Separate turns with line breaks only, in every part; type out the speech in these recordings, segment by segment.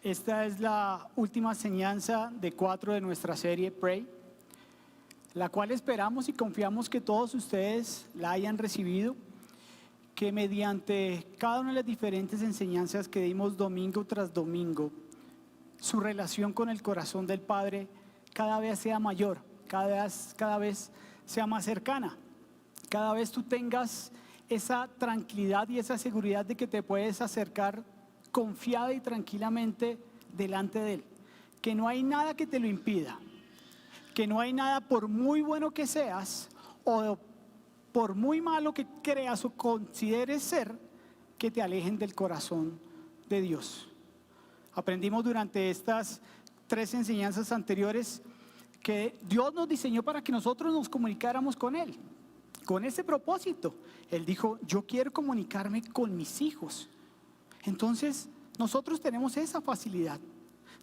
Esta es la última enseñanza de 4 de nuestra serie Pray, la cual esperamos y confiamos que todos ustedes la hayan recibido, que mediante cada una de las diferentes enseñanzas que dimos domingo tras domingo, su relación con el corazón del Padre cada vez sea mayor, cada vez sea más cercana, cada vez tú tengas esa tranquilidad y esa seguridad de que te puedes acercar confiada y tranquilamente delante de Él, que no hay nada que te lo impida, que no hay nada, por muy bueno que seas o por muy malo que creas o consideres ser, que te alejen del corazón de Dios. Aprendimos durante estas 3 enseñanzas anteriores que Dios nos diseñó para que nosotros nos comunicáramos con Él, con ese propósito. Él dijo: yo quiero comunicarme con mis hijos. Entonces nosotros tenemos esa facilidad.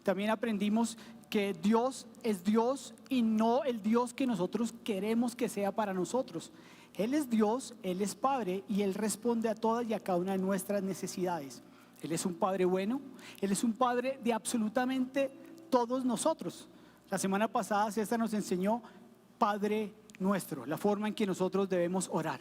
También aprendimos que Dios es Dios y no el Dios que nosotros queremos que sea para nosotros. Él es Dios, Él es Padre y Él responde a todas y a cada una de nuestras necesidades. Él es un Padre bueno, Él es un Padre de absolutamente todos nosotros. La semana pasada César nos enseñó Padre Nuestro, la forma en que nosotros debemos orar,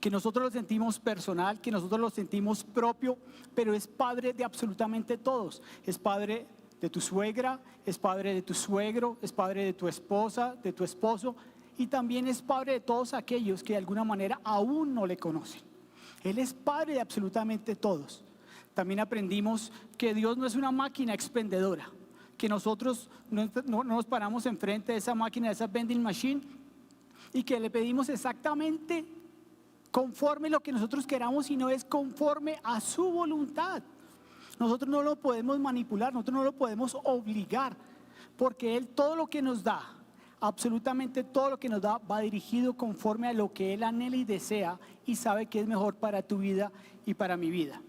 que nosotros lo sentimos personal, que nosotros lo sentimos propio, pero es Padre de absolutamente todos. Es Padre de tu suegra, es Padre de tu suegro, es Padre de tu esposa, de tu esposo, y también es Padre de todos aquellos que de alguna manera aún no le conocen. Él es Padre de absolutamente todos. También aprendimos que Dios no es una máquina expendedora, que nosotros no nos paramos enfrente de esa máquina, de esa vending machine, y que le pedimos exactamente conforme lo que nosotros queramos, sino es conforme a su voluntad. Nosotros no lo podemos manipular, nosotros no lo podemos obligar, porque Él todo lo que nos da, absolutamente todo lo que nos da, va dirigido conforme a lo que Él anhela y desea y sabe que es mejor para tu vida y para mi vida.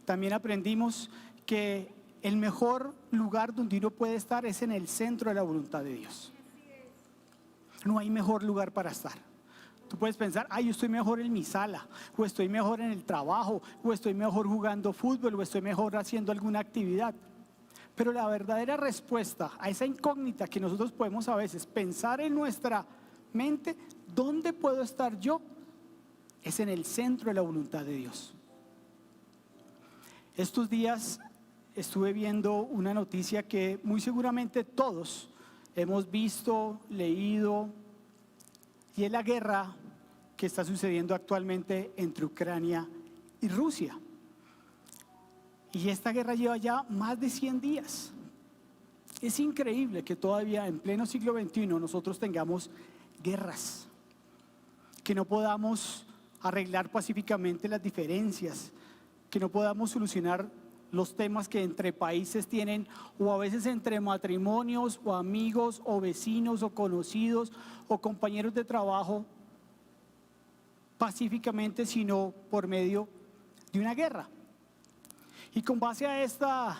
También aprendimos que el mejor lugar donde uno puede estar es en el centro de la voluntad de Dios. No hay mejor lugar para estar. Tú puedes pensar: yo estoy mejor en mi sala, o estoy mejor en el trabajo, o estoy mejor jugando fútbol, o estoy mejor haciendo alguna actividad. Pero la verdadera respuesta a esa incógnita que nosotros podemos a veces pensar en nuestra mente, ¿dónde puedo estar yo?, es en el centro de la voluntad de Dios. Estos días estuve viendo una noticia que muy seguramente todos hemos visto, leído, y es la guerra que está sucediendo actualmente entre Ucrania y Rusia. Y esta guerra lleva ya más de 100 días. Es increíble que todavía en pleno siglo XXI nosotros tengamos guerras, que no podamos arreglar pacíficamente las diferencias, que no podamos solucionar los temas que entre países tienen, o a veces entre matrimonios o amigos o vecinos o conocidos o compañeros de trabajo pacíficamente, sino por medio de una guerra. Y con base a esta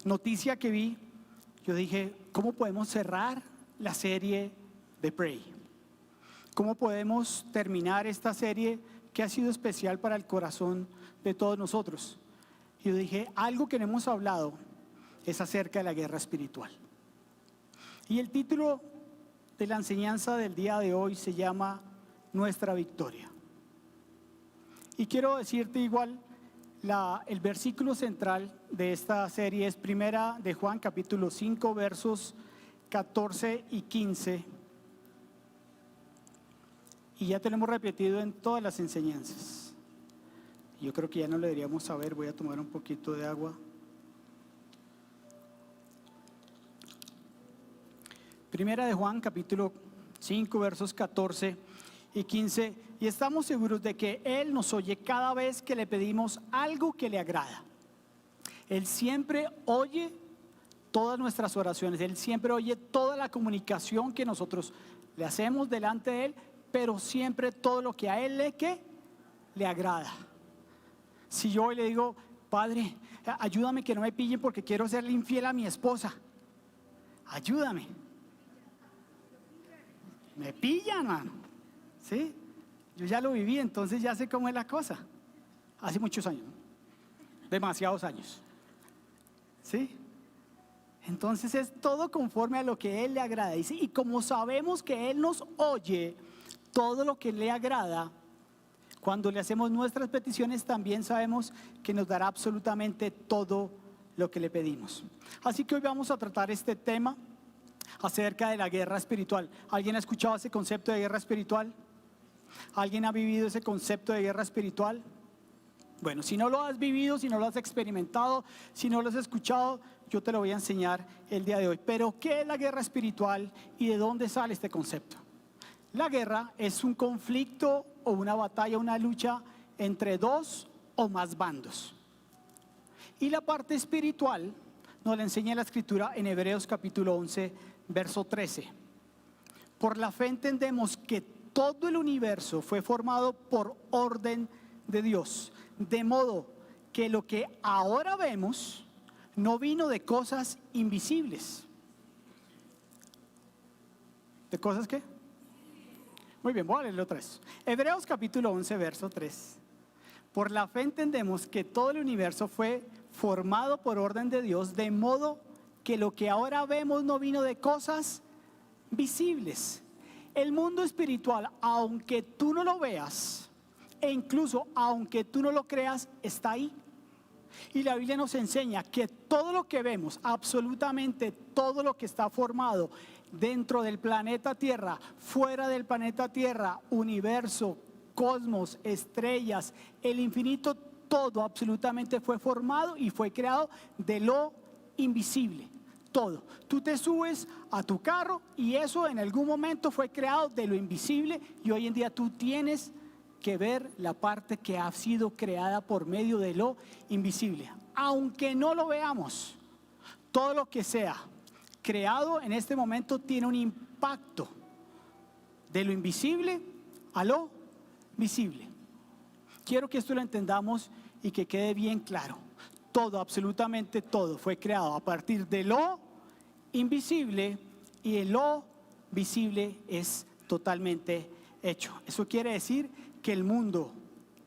noticia que vi, yo dije: ¿cómo podemos cerrar la serie de Pray? ¿Cómo podemos terminar esta serie que ha sido especial para el corazón de todos nosotros? Y yo dije: algo que no hemos hablado es acerca de la guerra espiritual. Y el título de la enseñanza del día de hoy se llama Nuestra Victoria. Y quiero decirte igual, el versículo central de esta serie es Primera de Juan, capítulo 5, versos 14 y 15. Y ya tenemos repetido en todas las enseñanzas. Yo creo que ya no lo deberíamos saber. Voy a tomar un poquito de agua. Primera de Juan, capítulo 5, versos 14 y 15. Y estamos seguros de que Él nos oye cada vez que le pedimos algo que le agrada. Él siempre oye todas nuestras oraciones. Él siempre oye toda la comunicación que nosotros le hacemos delante de Él, pero siempre todo lo que a Él le agrada. Si yo hoy le digo: Padre, ayúdame que no me pillen porque quiero serle infiel a mi esposa, ayúdame, me pillan, mano. ¿Sí? Yo ya lo viví, entonces ya sé cómo es la cosa. Hace muchos años. demasiados años. ¿Sí? Entonces es todo conforme a lo que Él le agrada. Dice, y como sabemos que Él nos oye todo lo que le agrada, cuando le hacemos nuestras peticiones también sabemos que nos dará absolutamente todo lo que le pedimos. Así que hoy vamos a tratar este tema acerca de la guerra espiritual. ¿Alguien ha escuchado ese concepto de guerra espiritual? ¿Alguien ha vivido ese concepto de guerra espiritual? Bueno, si no lo has vivido, si no lo has experimentado, si no lo has escuchado, yo te lo voy a enseñar el día de hoy. Pero, ¿qué es la guerra espiritual y de dónde sale este concepto? La guerra es un conflicto o una batalla, una lucha entre dos o más bandos. Y la parte espiritual nos la enseña la Escritura en Hebreos capítulo 11, verso 13. Por la fe entendemos que todo el universo fue formado por orden de Dios, de modo que lo que ahora vemos no vino de cosas invisibles. ¿De cosas qué? Muy bien, voy a leerlo otra vez. Hebreos capítulo 11, verso 3. Por la fe entendemos que todo el universo fue formado por orden de Dios, de modo que lo que ahora vemos no vino de cosas visibles. El mundo espiritual, aunque tú no lo veas, e incluso aunque tú no lo creas, está ahí. Y la Biblia nos enseña que todo lo que vemos, absolutamente todo lo que está formado dentro del planeta Tierra, fuera del planeta Tierra, universo, cosmos, estrellas, el infinito, todo absolutamente fue formado y fue creado de lo invisible. Todo. Tú te subes a tu carro y eso en algún momento fue creado de lo invisible y hoy en día tú tienes que ver la parte que ha sido creada por medio de lo invisible. Aunque no lo veamos, todo lo que sea creado en este momento tiene un impacto de lo invisible a lo visible. Quiero que esto lo entendamos y que quede bien claro. Todo, absolutamente todo fue creado a partir de lo invisible y en lo visible es totalmente hecho. Eso quiere decir que el mundo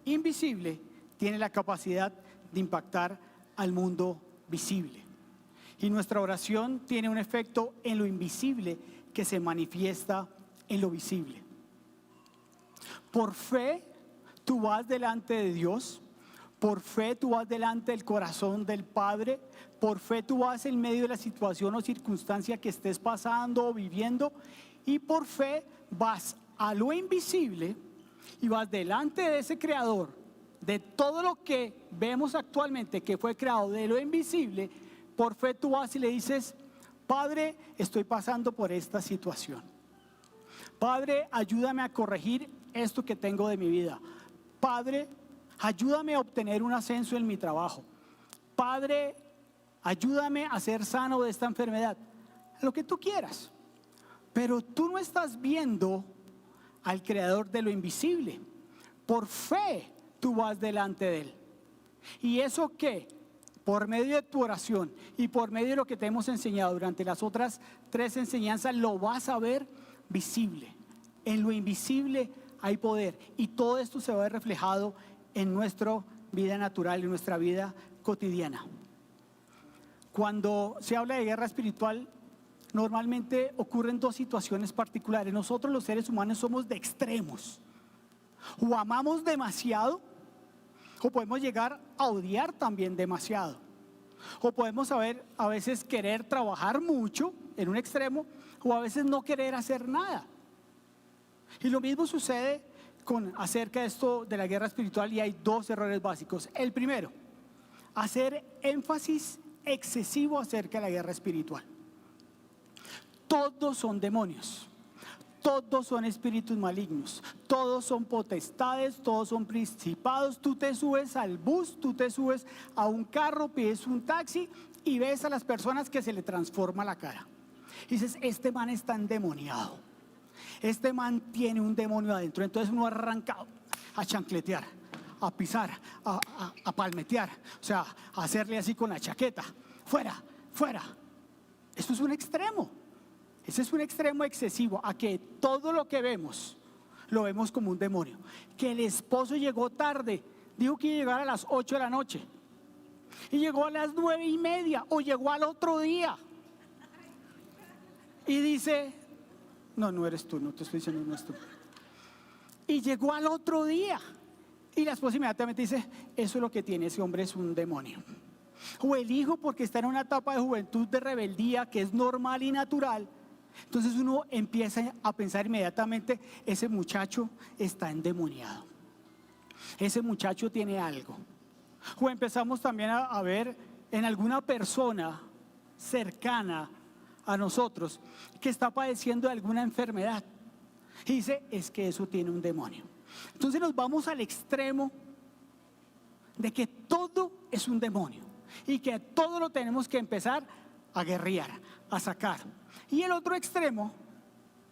invisible tiene la capacidad de impactar al mundo visible. Y nuestra oración tiene un efecto en lo invisible que se manifiesta en lo visible. Por fe tú vas delante de Dios, por fe tú vas delante del corazón del Padre, por fe tú vas en medio de la situación o circunstancia que estés pasando o viviendo, y por fe vas a lo invisible y vas delante de ese creador de todo lo que vemos actualmente que fue creado de lo invisible. Por fe tú vas y le dices: Padre, estoy pasando por esta situación. Padre, ayúdame a corregir esto que tengo de mi vida. Padre, ayúdame a obtener un ascenso en mi trabajo. Padre, ayúdame a ser sano de esta enfermedad. Lo que tú quieras. Pero tú no estás viendo al creador de lo invisible. Por fe tú vas delante de él. ¿Y eso qué? Por medio de tu oración y por medio de lo que te hemos enseñado durante las otras 3 enseñanzas, lo vas a ver visible. En lo invisible hay poder y todo esto se va a ver reflejado en nuestra vida natural, en nuestra vida cotidiana. Cuando se habla de guerra espiritual, normalmente ocurren 2 situaciones particulares. Nosotros los seres humanos somos de extremos. O amamos demasiado, o podemos llegar a odiar también demasiado. O podemos a veces querer trabajar mucho en un extremo, o a veces no querer hacer nada. Y lo mismo sucede acerca de esto de la guerra espiritual, y hay 2 errores básicos. El primero, hacer énfasis excesivo acerca de la guerra espiritual. Todos son demonios. Todos son espíritus malignos, todos son potestades, todos son principados. Tú te subes al bus, tú te subes a un carro, pides un taxi y ves a las personas que se le transforma la cara. Y dices: este man está endemoniado, este man tiene un demonio adentro. Entonces uno arranca a chancletear, a pisar, a palmetear, o sea, a hacerle así con la chaqueta: fuera, fuera. Esto es un extremo. Ese es un extremo excesivo, a que todo lo que vemos lo vemos como un demonio. Que el esposo llegó tarde, dijo que iba a llegar a las 8 de la noche Y llegó a las 9:30 o llegó al otro día. Y dice, no eres tú, no te estoy diciendo, no es tú. Y llegó al otro día. Y la esposa inmediatamente dice, eso es lo que tiene, ese hombre es un demonio. O el hijo, porque está en una etapa de juventud, de rebeldía, que es normal y natural. Entonces uno empieza a pensar inmediatamente, ese muchacho está endemoniado. Ese muchacho tiene algo. O empezamos también a ver en alguna persona cercana a nosotros que está padeciendo de alguna enfermedad. Y dice, es que eso tiene un demonio. Entonces nos vamos al extremo de que todo es un demonio y que todo lo tenemos que empezar a guerrear, a sacar. Y el otro extremo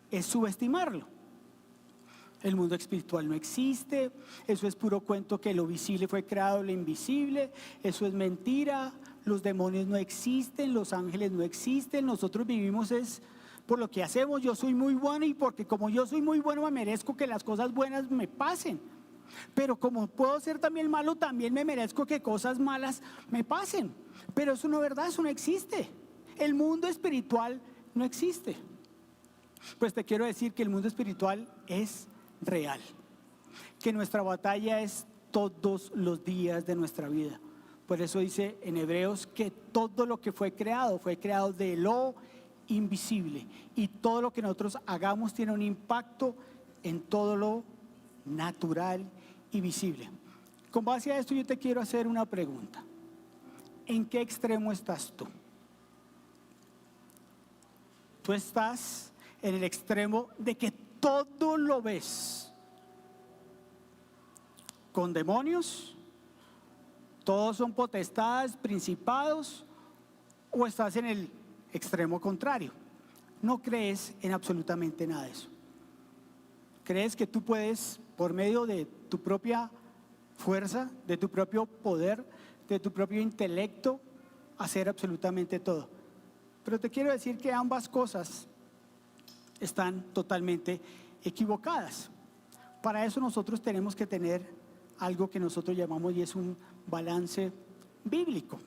es subestimarlo. El mundo espiritual no existe, eso es puro cuento, que lo visible fue creado lo invisible, eso es mentira, los demonios no existen, los ángeles no existen, nosotros vivimos es por lo que hacemos. Yo soy muy bueno y porque como yo soy muy bueno me merezco que las cosas buenas me pasen, pero como puedo ser también malo, también me merezco que cosas malas me pasen. Pero eso no es verdad, eso no existe. El mundo espiritual no existe. Pues te quiero decir que el mundo espiritual es real, que nuestra batalla es todos los días de nuestra vida. Por eso dice en Hebreos que todo lo que fue creado de lo invisible, y todo lo que nosotros hagamos tiene un impacto en todo lo natural y visible. Con base a esto yo te quiero hacer una pregunta. ¿En qué extremo estás tú? Tú estás en el extremo de que todo lo ves con demonios, todos son potestades, principados, o estás en el extremo contrario. No crees en absolutamente nada de eso. Crees que tú puedes, por medio de tu propia fuerza, de tu propio poder, de tu propio intelecto, hacer absolutamente todo. Pero te quiero decir que ambas cosas están totalmente equivocadas. Para eso nosotros tenemos que tener algo que nosotros llamamos, y es un balance bíblico.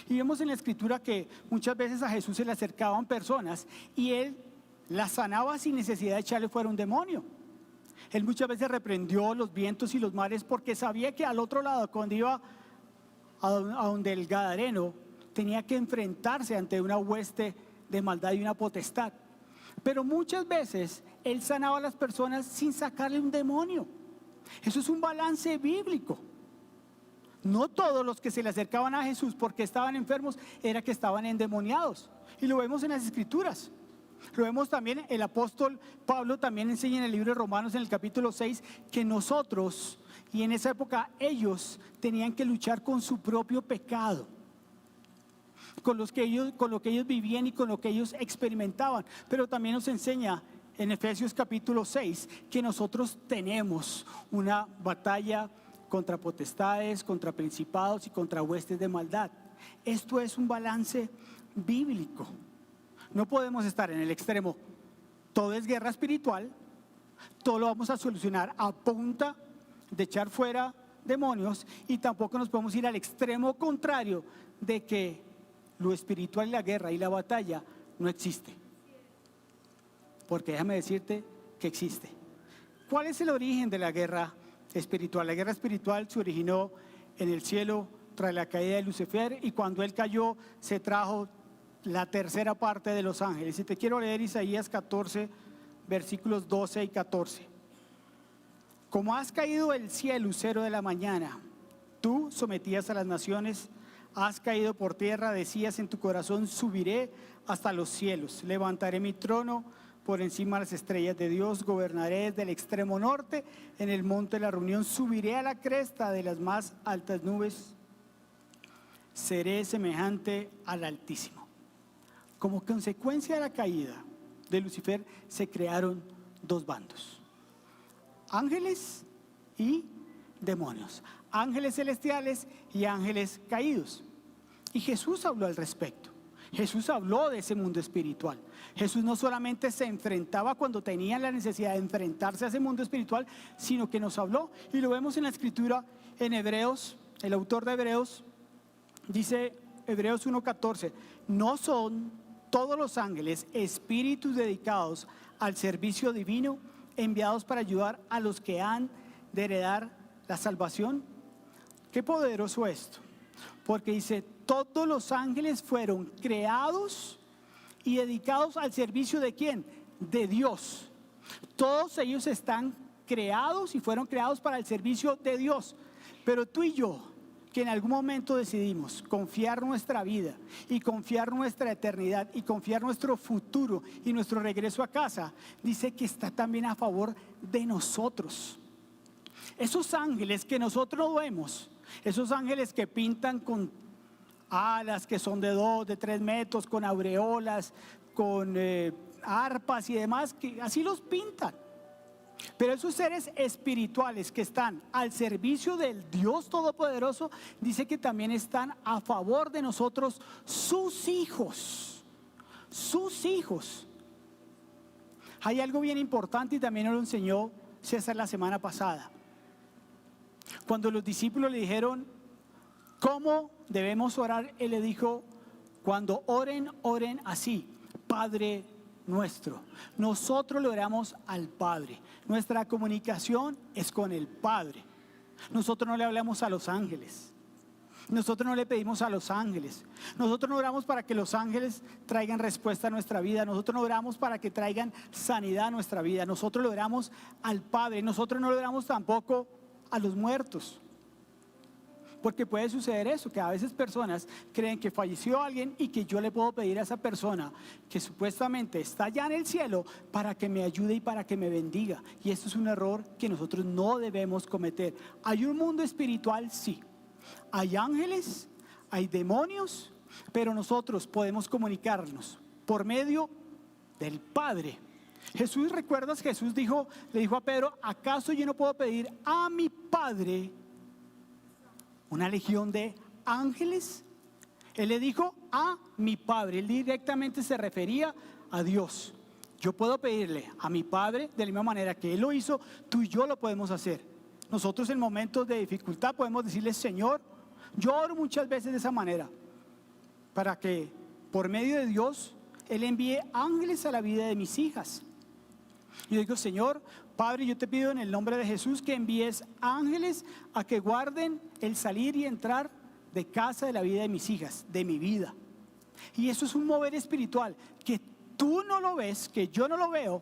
Y vemos en la escritura que muchas veces a Jesús se le acercaban personas y él las sanaba sin necesidad de echarle fuera un demonio. Él muchas veces reprendió los vientos y los mares porque sabía que al otro lado, cuando iba a donde el gadareno, tenía que enfrentarse ante una hueste de maldad y una potestad. Pero muchas veces él sanaba a las personas sin sacarle un demonio. Eso es un balance bíblico. No todos los que se le acercaban a Jesús porque estaban enfermos era que estaban endemoniados. Y lo vemos en las escrituras. Lo vemos también, el apóstol Pablo también enseña en el libro de Romanos en el capítulo 6 que nosotros, y en esa época ellos tenían que luchar con su propio pecado, con lo que ellos vivían y con lo que ellos experimentaban. Pero también nos enseña en Efesios capítulo 6 que nosotros tenemos una batalla contra potestades, contra principados y contra huestes de maldad. Esto es un balance bíblico. No podemos estar en el extremo, todo es guerra espiritual, todo lo vamos a solucionar a punta de echar fuera demonios, y tampoco nos podemos ir al extremo contrario de que lo espiritual y la guerra y la batalla no existe. Porque déjame decirte que existe. ¿Cuál es el origen de la guerra espiritual? La guerra espiritual se originó en el cielo tras la caída de Lucifer, y cuando él cayó se trajo la tercera parte de los ángeles. Y te quiero leer Isaías 14, versículos 12 y 14. Como has caído del cielo, lucero de la mañana, tú sometías a las naciones, has caído por tierra, decías en tu corazón, subiré hasta los cielos, levantaré mi trono por encima de las estrellas de Dios, gobernaré desde el extremo norte, en el monte de la reunión, subiré a la cresta de las más altas nubes, seré semejante al Altísimo. Como consecuencia de la caída de Lucifer se crearon dos bandos: ángeles y demonios, ángeles celestiales y ángeles caídos. Y Jesús habló al respecto. Jesús habló de ese mundo espiritual. Jesús no solamente se enfrentaba cuando tenía la necesidad de enfrentarse a ese mundo espiritual, sino que nos habló, y lo vemos en la escritura en Hebreos. El autor de Hebreos Dice Hebreos 1:14, ¿no son todos los ángeles espíritus dedicados al servicio divino, enviados para ayudar a los que han de heredar la salvación? Qué poderoso esto, porque dice, todos los ángeles fueron creados y dedicados al servicio ¿de quién? De Dios. Todos ellos están creados y fueron creados para el servicio de Dios. Pero tú y yo, que en algún momento decidimos confiar nuestra vida y confiar nuestra eternidad y confiar nuestro futuro y nuestro regreso a casa, dice que está también a favor de nosotros. Esos ángeles que nosotros no vemos, esos ángeles que pintan con alas que son de 2, de 3 metros, con aureolas, con arpas y demás, que así los pintan. Pero esos seres espirituales que están al servicio del Dios Todopoderoso, dice que también están a favor de nosotros, sus hijos. Sus hijos. Hay algo bien importante y también nos lo enseñó César la semana pasada. Cuando los discípulos le dijeron, ¿cómo debemos orar? Él le dijo, cuando oren, oren así, Padre nuestro. Nosotros le oramos al Padre. Nuestra comunicación es con el Padre. Nosotros no le hablamos a los ángeles. Nosotros no le pedimos a los ángeles. Nosotros no oramos para que los ángeles traigan respuesta a nuestra vida. Nosotros no oramos para que traigan sanidad a nuestra vida. Nosotros le oramos al Padre. Nosotros no le oramos tampoco a los muertos. Porque puede suceder eso, que a veces personas creen que falleció alguien y que yo le puedo pedir a esa persona que supuestamente está allá en el cielo para que me ayude y para que me bendiga. Y esto es un error que nosotros no debemos cometer. Hay un mundo espiritual, sí. Hay ángeles, hay demonios, pero nosotros podemos comunicarnos por medio del Padre. Jesús, ¿recuerdas? Jesús le dijo a Pedro, ¿acaso yo no puedo pedir a mi Padre una legión de ángeles? Él le dijo a mi Padre. Él directamente se refería a Dios. Yo puedo pedirle a mi Padre de la misma manera que Él lo hizo. Tú y yo lo podemos hacer. Nosotros en momentos de dificultad podemos decirle, Señor, yo oro muchas veces de esa manera, para que por medio de Dios Él envíe ángeles a la vida de mis hijas. Yo digo, Señor, Padre, yo te pido en el nombre de Jesús que envíes ángeles a que guarden el salir y entrar de casa de la vida de mis hijas, de mi vida. Y eso es un mover espiritual que tú no lo ves, que yo no lo veo,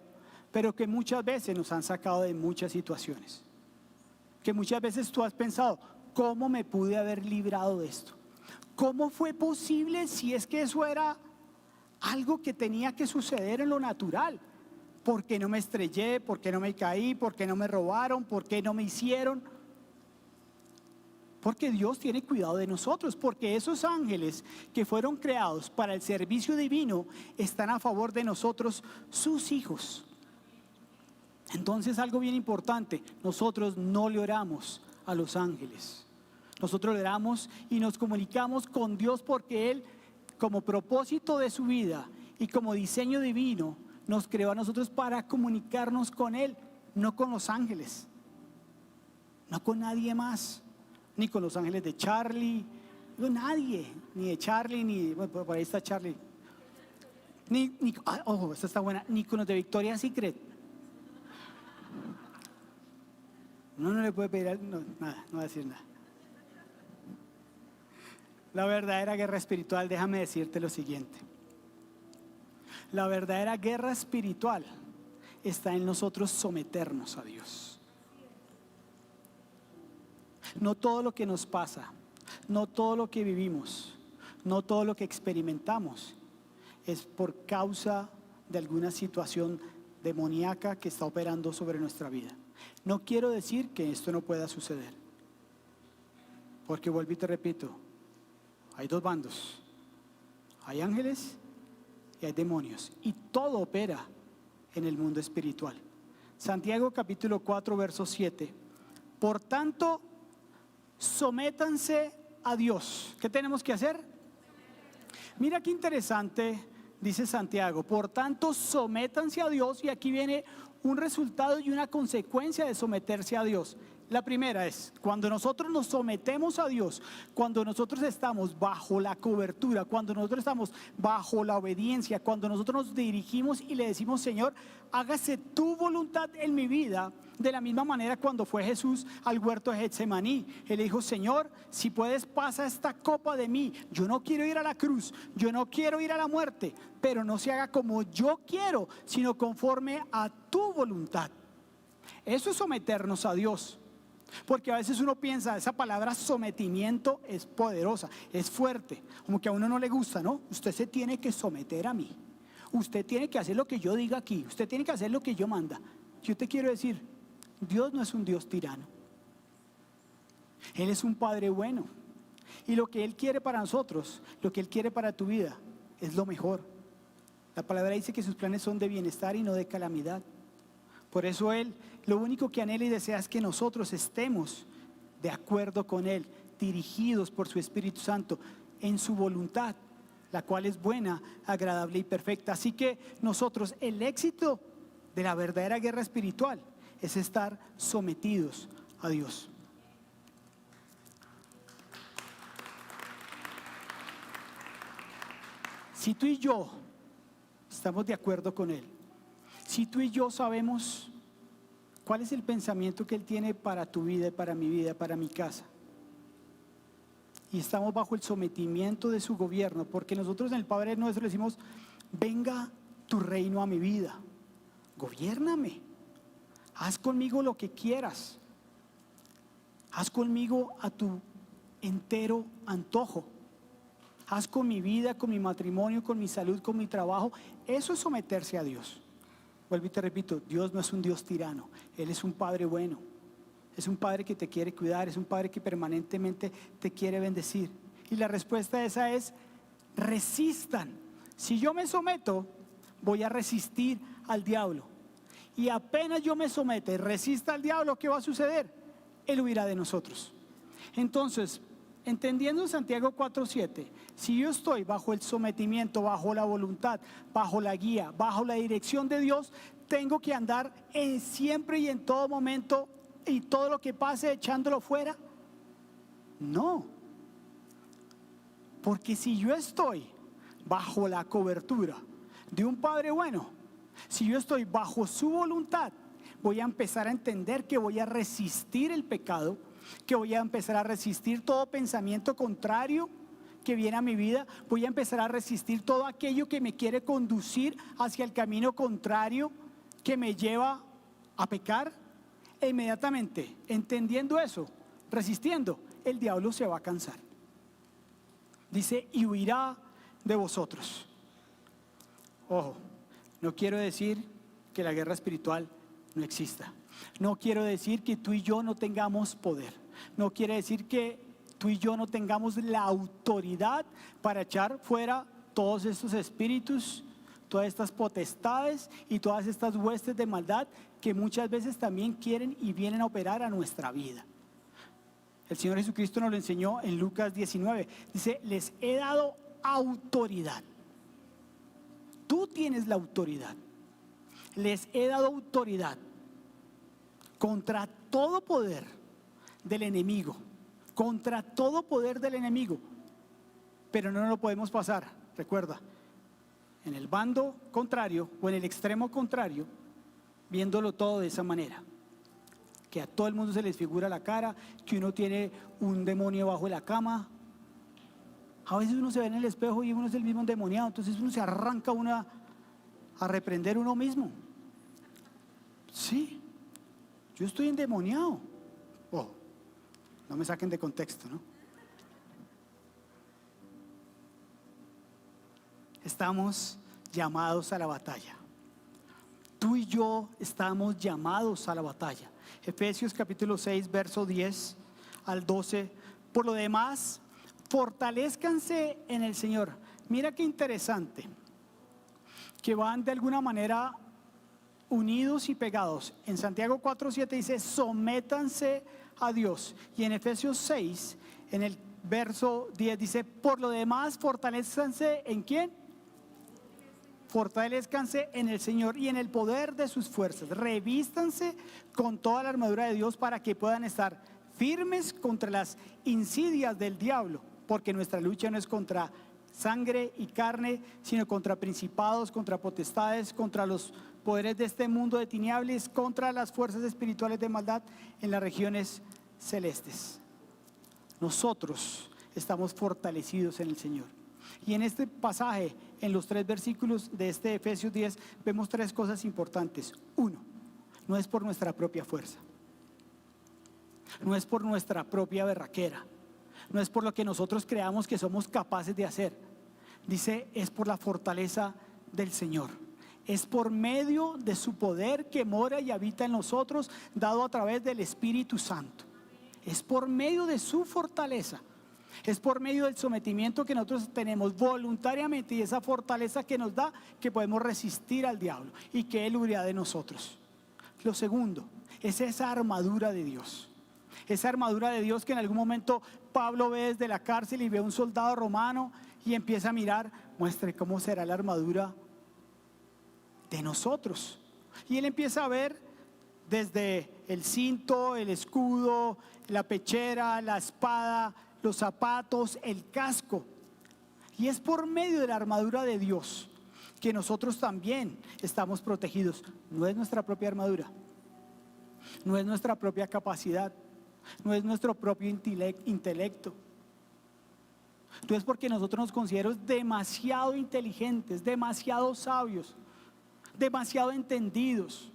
pero que muchas veces nos han sacado de muchas situaciones. Que muchas veces tú has pensado, ¿cómo me pude haber librado de esto? ¿Cómo fue posible si es que eso era algo que tenía que suceder en lo natural? ¿Por qué no me estrellé? ¿Por qué no me caí? ¿Por qué no me robaron? ¿Por qué no me hicieron? Porque Dios tiene cuidado de nosotros, porque esos ángeles que fueron creados para el servicio divino están a favor de nosotros, sus hijos. Entonces, algo bien importante, nosotros no le oramos a los ángeles. Nosotros le oramos y nos comunicamos con Dios porque Él, como propósito de su vida y como diseño divino, nos creó a nosotros para comunicarnos con Él, no con los ángeles, no con nadie más, ni con los ángeles de Charlie, no nadie, ni de Charlie, ni, bueno, por ahí está Charlie, esta está buena, ni con los de Victoria's Secret. No le puede pedir nada, no va a decir nada. La verdadera guerra espiritual, déjame decirte lo siguiente. La verdadera guerra espiritual está en nosotros someternos a Dios. No todo lo que nos pasa, no todo lo que vivimos, no todo lo que experimentamos es por causa de alguna situación demoníaca que está operando sobre nuestra vida. No quiero decir que esto no pueda suceder, porque vuelvo y te repito, hay dos bandos, hay ángeles y hay demonios, y todo opera en el mundo espiritual. Santiago capítulo 4 verso 7. Por tanto, sométanse a Dios. ¿Qué tenemos que hacer? Mira qué interesante, dice Santiago. Por tanto, sométanse a Dios, y aquí viene un resultado y una consecuencia de someterse a Dios: La primera es, cuando nosotros nos sometemos a Dios, cuando nosotros estamos bajo la cobertura, cuando nosotros estamos bajo la obediencia, cuando nosotros nos dirigimos y le decimos, Señor, hágase tu voluntad en mi vida. De la misma manera cuando fue Jesús al huerto de Getsemaní, Él le dijo, Señor, si puedes pasa esta copa de mí. Yo no quiero ir a la cruz, yo no quiero ir a la muerte, pero no se haga como yo quiero, sino conforme a tu voluntad. Eso es someternos a Dios. Porque a veces uno piensa, esa palabra sometimiento es poderosa, es fuerte, como que a uno no le gusta, ¿no? Usted se tiene que someter a mí, usted tiene que hacer lo que yo diga aquí, usted tiene que hacer lo que yo manda. Yo te quiero decir, Dios no es un Dios tirano, Él es un Padre bueno, y lo que Él quiere para nosotros, lo que Él quiere para tu vida, es lo mejor. La palabra dice que sus planes son de bienestar y no de calamidad. Por eso Él, lo único que anhela y desea es que nosotros estemos de acuerdo con Él, dirigidos por su Espíritu Santo en su voluntad, la cual es buena, agradable y perfecta. Así que nosotros, el éxito de la verdadera guerra espiritual es estar sometidos a Dios. Si tú y yo estamos de acuerdo con Él, si tú y yo sabemos cuál es el pensamiento que Él tiene para tu vida, para mi vida, para mi casa, y estamos bajo el sometimiento de su gobierno, porque nosotros en el Padre Nuestro le decimos, venga tu reino a mi vida, gobiérname, haz conmigo lo que quieras, haz conmigo a tu entero antojo, haz con mi vida, con mi matrimonio, con mi salud, con mi trabajo. Eso es someterse a Dios. Vuelvo y te repito, Dios no es un Dios tirano, Él es un Padre bueno, es un Padre que te quiere cuidar, es un Padre que permanentemente te quiere bendecir. Y la respuesta a esa es, resistan. Si yo me someto, voy a resistir al diablo. Y apenas yo me someta y resista al diablo, ¿qué va a suceder? Él huirá de nosotros. Entonces, entendiendo Santiago 4:7, si yo estoy bajo el sometimiento, bajo la voluntad, bajo la guía, bajo la dirección de Dios, tengo que andar siempre y en todo momento y todo lo que pase echándolo fuera. No, porque si yo estoy bajo la cobertura de un Padre bueno, si yo estoy bajo su voluntad, voy a empezar a entender que voy a resistir el pecado, que voy a empezar a resistir todo pensamiento contrario que viene a mi vida, voy a empezar a resistir todo aquello que me quiere conducir hacia el camino contrario que me lleva a pecar. E inmediatamente, entendiendo eso, resistiendo, el diablo se va a cansar. Dice, y huirá de vosotros. Ojo, no quiero decir que la guerra espiritual no exista. No quiero decir que tú y yo no tengamos poder. No quiere decir que tú y yo no tengamos la autoridad para echar fuera todos estos espíritus, todas estas potestades y todas estas huestes de maldad que muchas veces también quieren y vienen a operar a nuestra vida. El Señor Jesucristo nos lo enseñó en Lucas 19. Dice, les he dado autoridad. Tú tienes la autoridad. Les he dado autoridad contra todo poder del enemigo, contra todo poder del enemigo, pero no lo podemos pasar, recuerda, en el bando contrario o en el extremo contrario, viéndolo todo de esa manera, que a todo el mundo se les figura la cara, que uno tiene un demonio bajo la cama. A veces uno se ve en el espejo y uno es el mismo endemoniado, entonces uno se arranca a reprender uno mismo. Sí, yo estoy endemoniado. Oh, no me saquen de contexto, ¿no? Estamos llamados a la batalla. Tú y yo estamos llamados a la batalla. Efesios capítulo 6, verso 10 al 12. Por lo demás, fortalézcanse en el Señor. Mira qué interesante, que van de alguna manera unidos y pegados. En Santiago 4:7 dice, sométanse a Dios. Y en Efesios 6, en el verso 10 dice, por lo demás, fortalézcanse ¿en quién? Fortalezcanse en el Señor y en el poder de sus fuerzas. Revístanse con toda la armadura de Dios para que puedan estar firmes contra las insidias del diablo, porque nuestra lucha no es contra sangre y carne, sino contra principados, contra potestades, contra los poderes de este mundo de tinieblas, contra las fuerzas espirituales de maldad en las regiones celestes. Nosotros estamos fortalecidos en el Señor. Y en este pasaje, en los 3 versículos de este Efesios 10, vemos 3 cosas importantes. 1, no es por nuestra propia fuerza, no es por nuestra propia berraquera, no es por lo que nosotros creamos que somos capaces de hacer. Dice, es por la fortaleza del Señor. Es por medio de su poder que mora y habita en nosotros, dado a través del Espíritu Santo. Es por medio de su fortaleza. Es por medio del sometimiento que nosotros tenemos voluntariamente y esa fortaleza que nos da, que podemos resistir al diablo y que Él huirá de nosotros. Lo segundo es esa armadura de Dios. Esa armadura de Dios que en algún momento Pablo ve desde la cárcel y ve a un soldado romano y empieza a mirar, muestre cómo será la armadura de nosotros. Y él empieza a ver desde el cinto, el escudo, la pechera, la espada, los zapatos, el casco. Y es por medio de la armadura de Dios que nosotros también estamos protegidos. No es nuestra propia armadura, no es nuestra propia capacidad, no es nuestro propio intelecto. No es porque nosotros nos consideramos demasiado inteligentes, demasiado sabios, demasiado entendidos.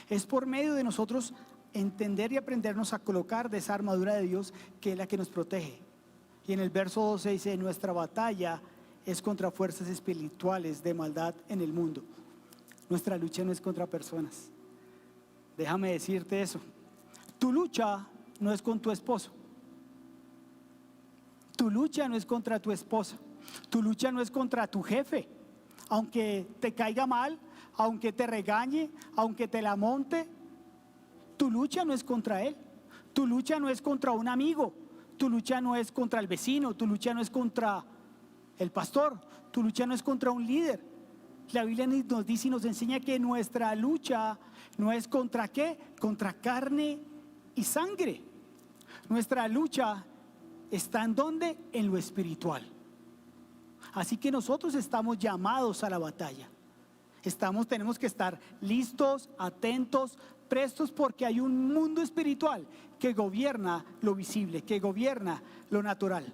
Es por medio de nosotros entender y aprendernos a colocar de esa armadura de Dios, que es la que nos protege. Y en el verso 12 dice, nuestra batalla es contra fuerzas espirituales de maldad en el mundo. Nuestra lucha no es contra personas. Déjame decirte eso. Tu lucha no es con tu esposo. Tu lucha no es contra tu esposa. Tu lucha no es contra tu jefe. Aunque te caiga mal, aunque te regañe, aunque te la monte, tu lucha no es contra él. Tu lucha no es contra un amigo. Tu lucha no es contra el vecino. Tu lucha no es contra el pastor. Tu lucha no es contra un líder. La Biblia nos dice y nos enseña que nuestra lucha no es contra ¿qué? Contra carne y sangre. Nuestra lucha está ¿en dónde? En lo espiritual. Así que nosotros estamos llamados a la batalla. Tenemos que estar listos, atentos, prestos, porque hay un mundo espiritual que gobierna lo visible, que gobierna lo natural.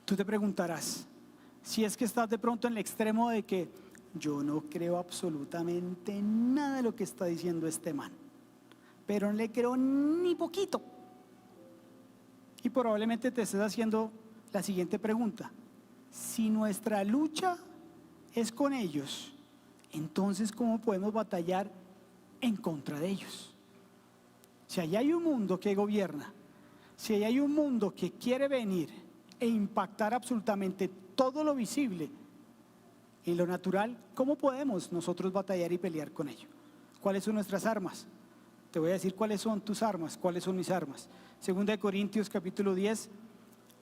Tú te preguntarás, si es que estás de pronto en el extremo de que yo no creo absolutamente nada de lo que está diciendo este man, pero no le creo ni poquito. Y probablemente te estés haciendo la siguiente pregunta: si nuestra lucha es con ellos, entonces ¿cómo podemos batallar en contra de ellos? Si allá hay un mundo que gobierna, si allá hay un mundo que quiere venir e impactar absolutamente todo lo visible y lo natural, ¿cómo podemos nosotros batallar y pelear con ello? ¿Cuáles son nuestras armas? Te voy a decir cuáles son tus armas, cuáles son mis armas. Segunda de Corintios capítulo 10,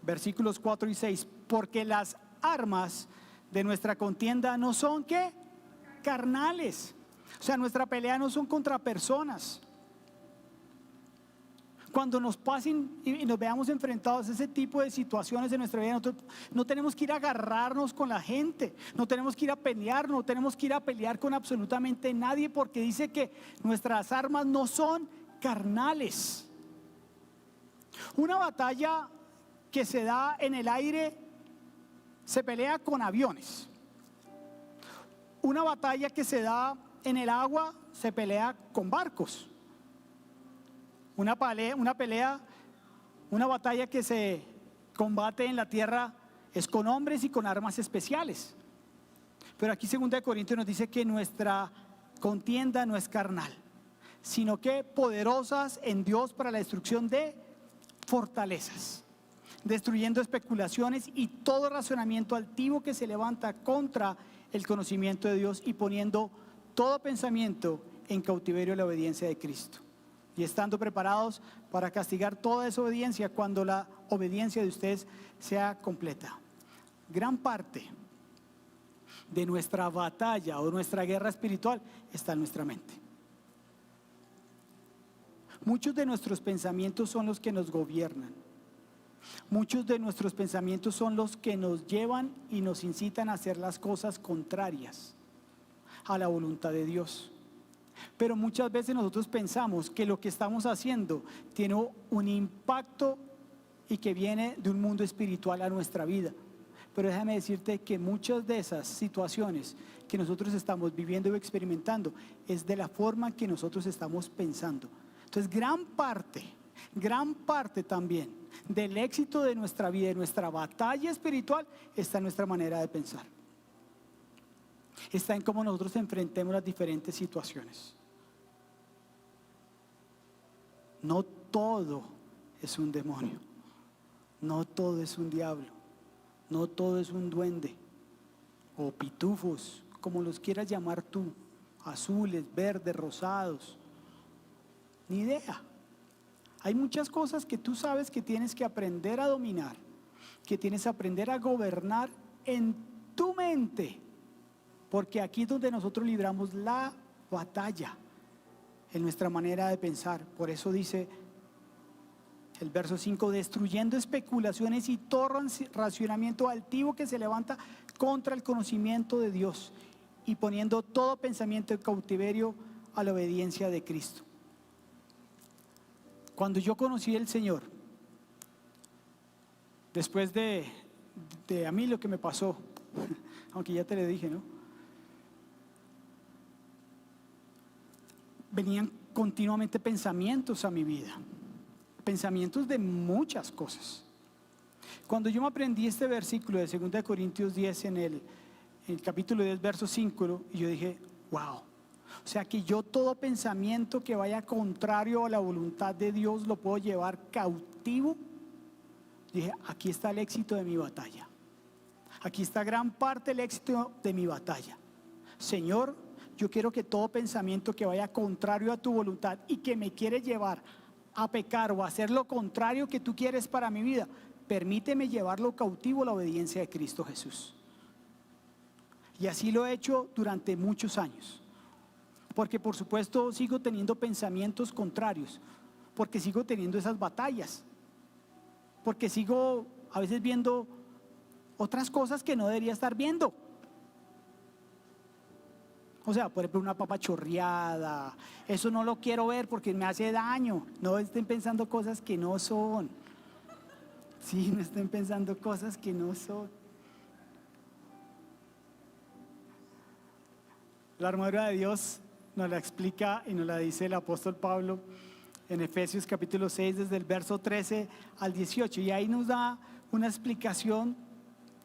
versículos 4 y 6. Porque las armas de nuestra contienda no son ¿qué? Carnales. O sea, nuestra pelea no son contra personas. Cuando nos pasen y nos veamos enfrentados a ese tipo de situaciones en nuestra vida, nosotros no tenemos que ir a agarrarnos con la gente, no tenemos que ir a pelear, no tenemos que ir a pelear con absolutamente nadie, porque dice que nuestras armas no son carnales. Una batalla que se da en el aire se pelea con aviones. Una batalla que se da en el agua se pelea con barcos. Una batalla que se combate en la tierra es con hombres y con armas especiales. Pero aquí 2 Corintios nos dice que nuestra contienda no es carnal, sino que poderosas en Dios para la destrucción de fortalezas, destruyendo especulaciones y todo razonamiento altivo que se levanta contra el conocimiento de Dios, y poniendo todo pensamiento en cautiverio a la obediencia de Cristo, y estando preparados para castigar toda desobediencia cuando la obediencia de ustedes sea completa. Gran parte de nuestra batalla o nuestra guerra espiritual está en nuestra mente. Muchos de nuestros pensamientos son los que nos gobiernan. Muchos de nuestros pensamientos son los que nos llevan y nos incitan a hacer las cosas contrarias a la voluntad de Dios. Pero muchas veces nosotros pensamos que lo que estamos haciendo tiene un impacto y que viene de un mundo espiritual a nuestra vida. Pero déjame decirte que muchas de esas situaciones que nosotros estamos viviendo o experimentando es de la forma que nosotros estamos pensando. Entonces, gran parte también del éxito de nuestra vida, de nuestra batalla espiritual, está en nuestra manera de pensar. Está en cómo nosotros enfrentemos las diferentes situaciones. No todo es un demonio, no todo es un diablo, no todo es un duende o pitufos, como los quieras llamar tú, azules, verdes, rosados. Ni idea. Hay muchas cosas que tú sabes que tienes que aprender a dominar, que tienes que aprender a gobernar en tu mente, porque aquí es donde nosotros libramos la batalla, en nuestra manera de pensar. Por eso dice el verso 5, destruyendo especulaciones y todo racionamiento altivo que se levanta contra el conocimiento de Dios y poniendo todo pensamiento en cautiverio a la obediencia de Cristo. Cuando yo conocí al Señor, después de a mí lo que me pasó, aunque ya te lo dije, ¿no? Venían continuamente pensamientos a mi vida, pensamientos de muchas cosas. Cuando yo me aprendí este versículo de 2 Corintios 10 en el capítulo 10, verso 5, y yo dije, wow. O sea que yo todo pensamiento que vaya contrario a la voluntad de Dios lo puedo llevar cautivo. Dije, aquí está el éxito de mi batalla. Aquí está gran parte del éxito de mi batalla. Señor, yo quiero que todo pensamiento que vaya contrario a tu voluntad y que me quiere llevar a pecar o a hacer lo contrario que tú quieres para mi vida, permíteme llevarlo cautivo a la obediencia de Cristo Jesús. Y así lo he hecho durante muchos años. Porque por supuesto sigo teniendo pensamientos contrarios, porque sigo teniendo esas batallas, porque sigo a veces viendo otras cosas que no debería estar viendo. O sea, por ejemplo, una papa chorreada, eso no lo quiero ver porque me hace daño. No estén pensando cosas que no son. Sí, no estén pensando cosas que no son. La armadura de Dios nos la explica y nos la dice el apóstol Pablo en Efesios capítulo 6, desde el verso 13 al 18, y ahí nos da una explicación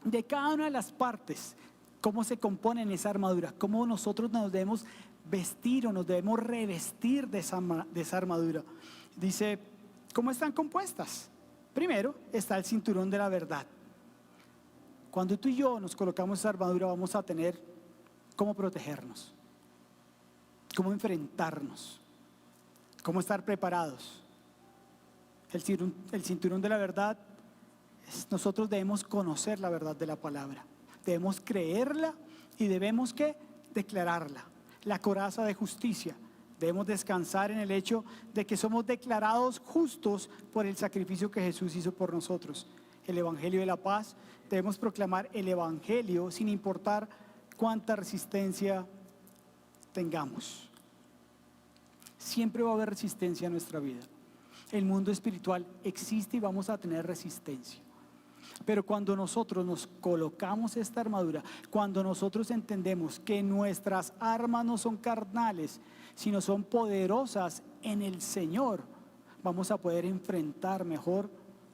de cada una de las partes, cómo se compone en esa armadura, cómo nosotros nos debemos vestir o nos debemos revestir de esa armadura. Dice, ¿cómo están compuestas? Primero está el cinturón de la verdad. Cuando tú y yo nos colocamos esa armadura, vamos a tener cómo protegernos, cómo enfrentarnos, cómo estar preparados. El cinturón de la verdad, nosotros debemos conocer la verdad de la palabra, debemos creerla y debemos ¿qué? Declararla. La coraza de justicia, debemos descansar en el hecho de que somos declarados justos por el sacrificio que Jesús hizo por nosotros. El evangelio de la paz, debemos proclamar el evangelio sin importar cuánta resistencia tengamos. Siempre va a haber resistencia en nuestra vida. El mundo espiritual existe y vamos a tener resistencia. Pero cuando nosotros nos colocamos esta armadura, cuando nosotros entendemos que nuestras armas no son carnales, sino son poderosas en el Señor, vamos a poder enfrentar mejor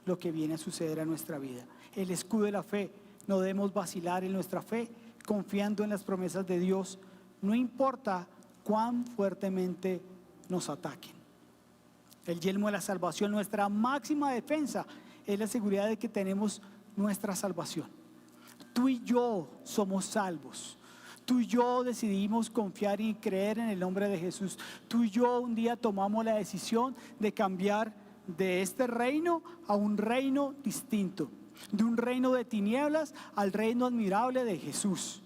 lo que viene a suceder a nuestra vida. El escudo de la fe, no debemos vacilar en nuestra fe, confiando en las promesas de Dios, no importa cuán fuertemente nos ataquen. El yelmo de la salvación, nuestra máxima defensa, es la seguridad de que tenemos nuestra salvación. Tú y yo somos salvos. Tú y yo decidimos confiar y creer en el nombre de Jesús. Tú y yo un día tomamos la decisión de cambiar de este reino a un reino distinto, de un reino de tinieblas al reino admirable de Jesús.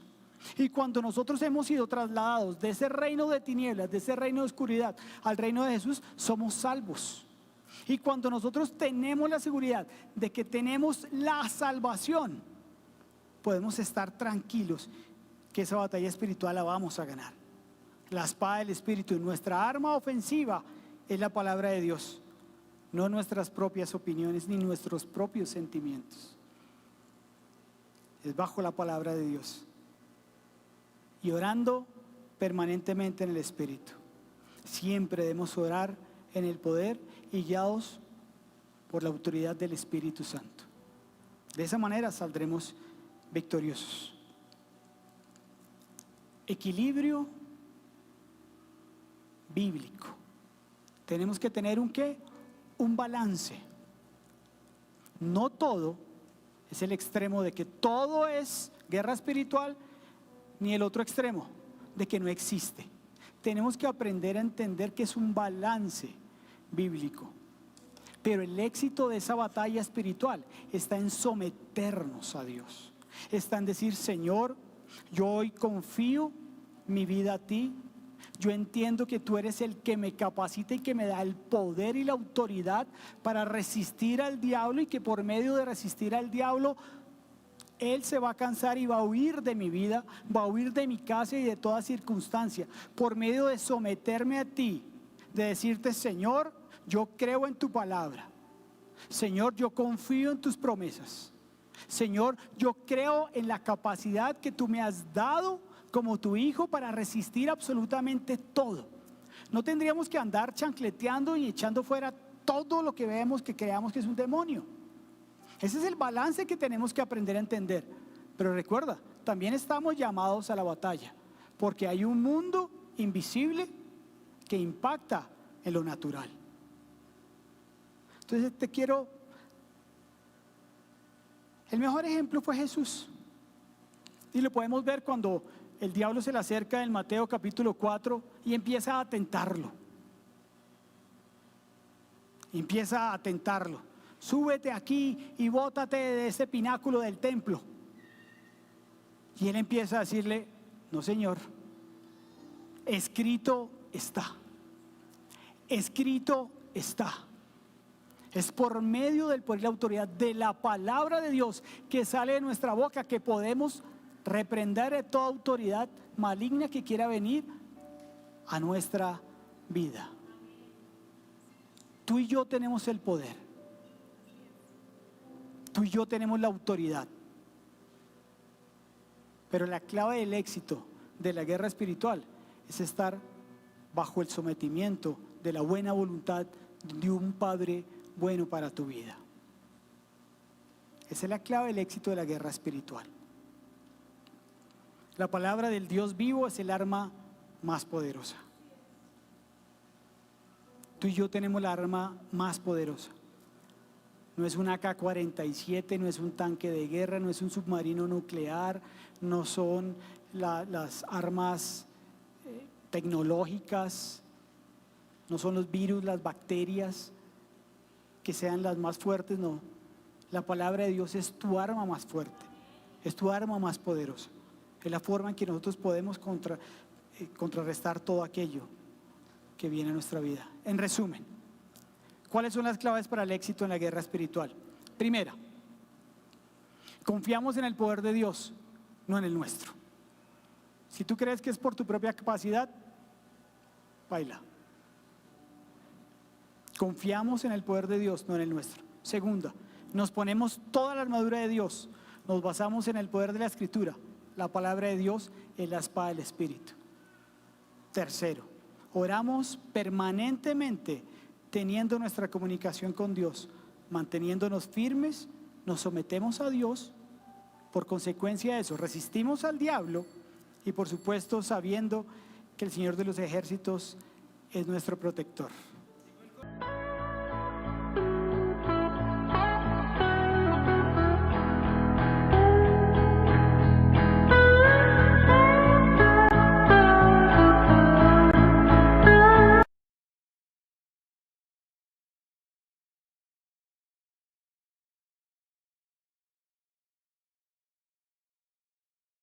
Y cuando nosotros hemos sido trasladados de ese reino de tinieblas, de ese reino de oscuridad, al reino de Jesús, somos salvos. Y cuando nosotros tenemos la seguridad de que tenemos la salvación, podemos estar tranquilos que esa batalla espiritual la vamos a ganar. La espada del Espíritu, nuestra arma ofensiva, es la palabra de Dios, no nuestras propias opiniones ni nuestros propios sentimientos. Es bajo la palabra de Dios y orando permanentemente en el Espíritu. Siempre debemos orar en el poder y guiados por la autoridad del Espíritu Santo. De esa manera saldremos victoriosos. Equilibrio bíblico. Tenemos que tener un ¿qué? Un balance. No todo es el extremo de que todo es guerra espiritual, ni el otro extremo de que no existe. Tenemos que aprender a entender que es un balance bíblico. Pero el éxito de esa batalla espiritual está en someternos a Dios. Está en decir: Señor, yo hoy confío mi vida a ti. Yo entiendo que tú eres el que me capacita y que me da el poder y la autoridad para resistir al diablo, y que por medio de resistir al diablo él se va a cansar y va a huir de mi vida, va a huir de mi casa y de toda circunstancia. Por medio de someterme a ti, de decirte: Señor, yo creo en tu palabra. Señor, yo confío en tus promesas. Señor, yo creo en la capacidad que tú me has dado como tu hijo para resistir absolutamente todo. No tendríamos que andar chancleteando y echando fuera todo lo que vemos que creamos que es un demonio. Ese es el balance que tenemos que aprender a entender. Pero recuerda, también estamos llamados a la batalla, porque hay un mundo invisible que impacta en lo natural. Entonces el mejor ejemplo fue Jesús. Y lo podemos ver cuando el diablo se le acerca en Mateo capítulo 4 y empieza a tentarlo. Empieza a tentarlo. Súbete aquí y bótate de ese pináculo del templo. Y él empieza a decirle: no, Señor, escrito está. Escrito está. Es por medio del poder y la autoridad de la palabra de Dios que sale de nuestra boca que podemos reprender a toda autoridad maligna que quiera venir a nuestra vida. Tú y yo tenemos el poder. Tú y yo tenemos la autoridad. Pero la clave del éxito de la guerra espiritual es estar bajo el sometimiento de la buena voluntad de un Padre bueno para tu vida. Esa es la clave del éxito de la guerra espiritual. La palabra del Dios vivo es el arma más poderosa. Tú y yo tenemos la arma más poderosa. No es un AK-47, no es un tanque de guerra, no es un submarino nuclear, no son las armas tecnológicas, no son los virus, las bacterias que sean las más fuertes, no. La palabra de Dios es tu arma más fuerte, es tu arma más poderosa. Es la forma en que nosotros podemos contrarrestar todo aquello que viene a nuestra vida. En resumen, ¿cuáles son las claves para el éxito en la guerra espiritual? Primera, confiamos en el poder de Dios, no en el nuestro. Si tú crees que es por tu propia capacidad, baila. Confiamos en el poder de Dios, no en el nuestro. Segunda, nos ponemos toda la armadura de Dios, nos basamos en el poder de la Escritura. La palabra de Dios es la espada del Espíritu. Tercero, oramos permanentemente teniendo nuestra comunicación con Dios, manteniéndonos firmes, nos sometemos a Dios. Por consecuencia de eso, resistimos al diablo y por supuesto sabiendo que el Señor de los ejércitos es nuestro protector.